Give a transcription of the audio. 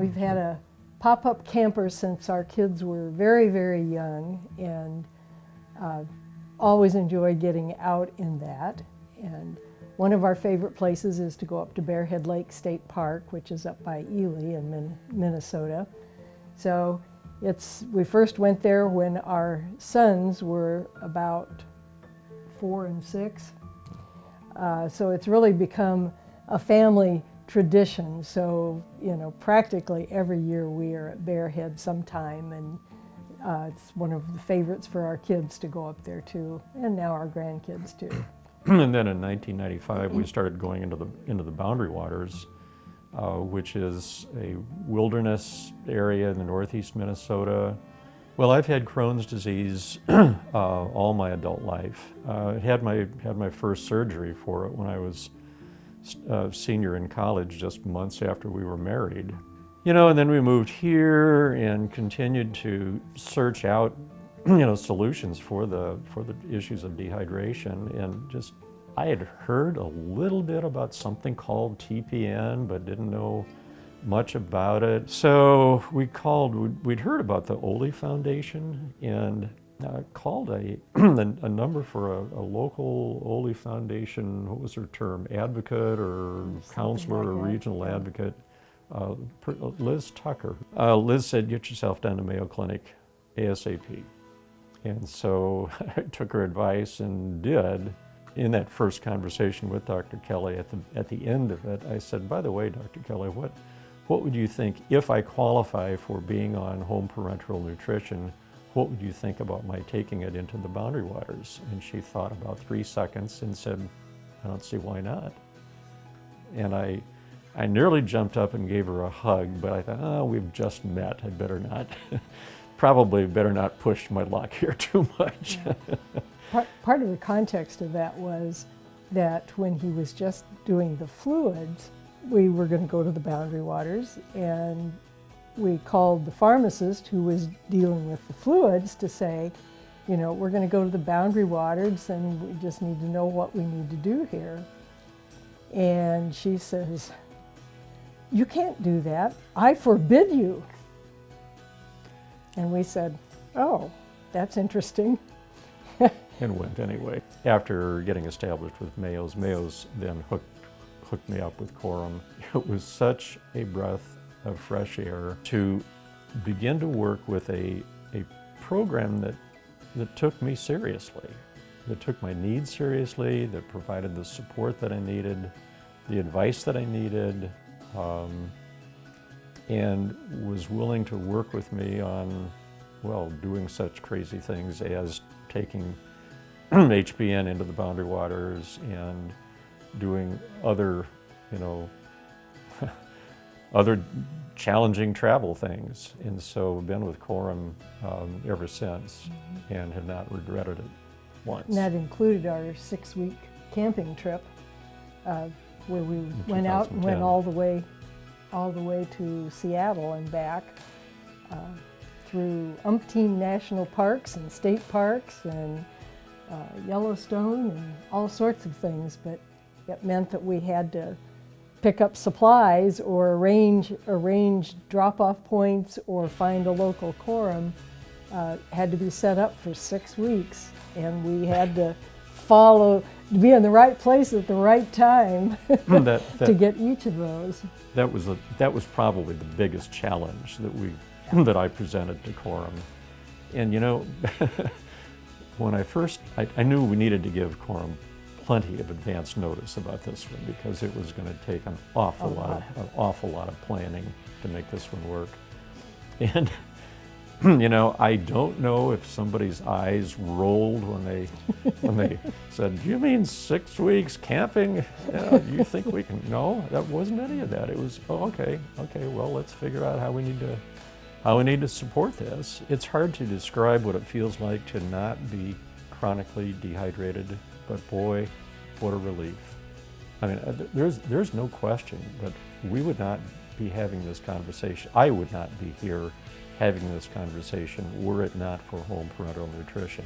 We've had a pop-up camper since our kids were very, very young, and always enjoy getting out in that. And one of our favorite places is to go up to Bearhead Lake State Park, which is up by Ely in Minnesota. So we first went there when our sons were about 4 and 6. So it's really become a family tradition. So, practically every year we are at Bearhead sometime, and it's one of the favorites for our kids to go up there too, and now our grandkids too. And then in 1995 we started going into the Boundary Waters, which is a wilderness area in the northeast Minnesota. Well, I've had Crohn's disease all my adult life. I had my first surgery for it when I was a senior in college, just months after we were married. And then we moved here and continued to search out, solutions for the issues of dehydration. And I had heard a little bit about something called TPN, but didn't know much about it. So we'd heard about the Ole Foundation and called a number for a local Ole Foundation, what was her term, advocate or counselor or regional advocate, Liz Tucker. Liz said, get yourself down to Mayo Clinic ASAP. And so I took her advice and did. In that first conversation with Dr. Kelly, at the end of it, I said, by the way, Dr. Kelly, what would you think if I qualify for being on home parenteral nutrition? What would you think about my taking it into the Boundary Waters? And she thought about 3 seconds and said, I don't see why not. And I nearly jumped up and gave her a hug, but I thought, we've just met. I better not, probably better not push my luck here too much. Part of the context of that was that when he was just doing the fluids, we were going to go to the Boundary Waters, and we called the pharmacist who was dealing with the fluids to say, we're going to go to the Boundary Waters and we just need to know what we need to do here. And she says, you can't do that. I forbid you. And we said, oh, that's interesting. And went anyway. After getting established with Mayo's then hooked me up with Coram. It was such a breath of fresh air to begin to work with a program that took me seriously, that took my needs seriously, that provided the support that I needed, the advice that I needed, and was willing to work with me on, doing such crazy things as taking HPN into the Boundary Waters and doing other, other challenging travel things. And so I've been with Coram ever since and have not regretted it once. And that included our 6-week camping trip where we went out and went all the way to Seattle and back through umpteen national parks and state parks and Yellowstone and all sorts of things, but it meant that we had to pick up supplies or arrange drop-off points or find a local Coram. Had to be set up for 6 weeks, and we had to be in the right place at the right time to get each of those. That was probably the biggest challenge that I presented to Coram. And when I knew we needed to give Coram plenty of advance notice about this one because it was going to take an awful lot of planning to make this one work. And I don't know if somebody's eyes rolled when they said, "Do you mean 6 weeks camping? You think we can?" No, that wasn't any of that. It was, okay. Well, let's figure out how we need to support this. It's hard to describe what it feels like to not be chronically dehydrated, but boy, what a relief. I mean, there's no question that we would not be having this conversation. I would not be here having this conversation were it not for home parenteral nutrition.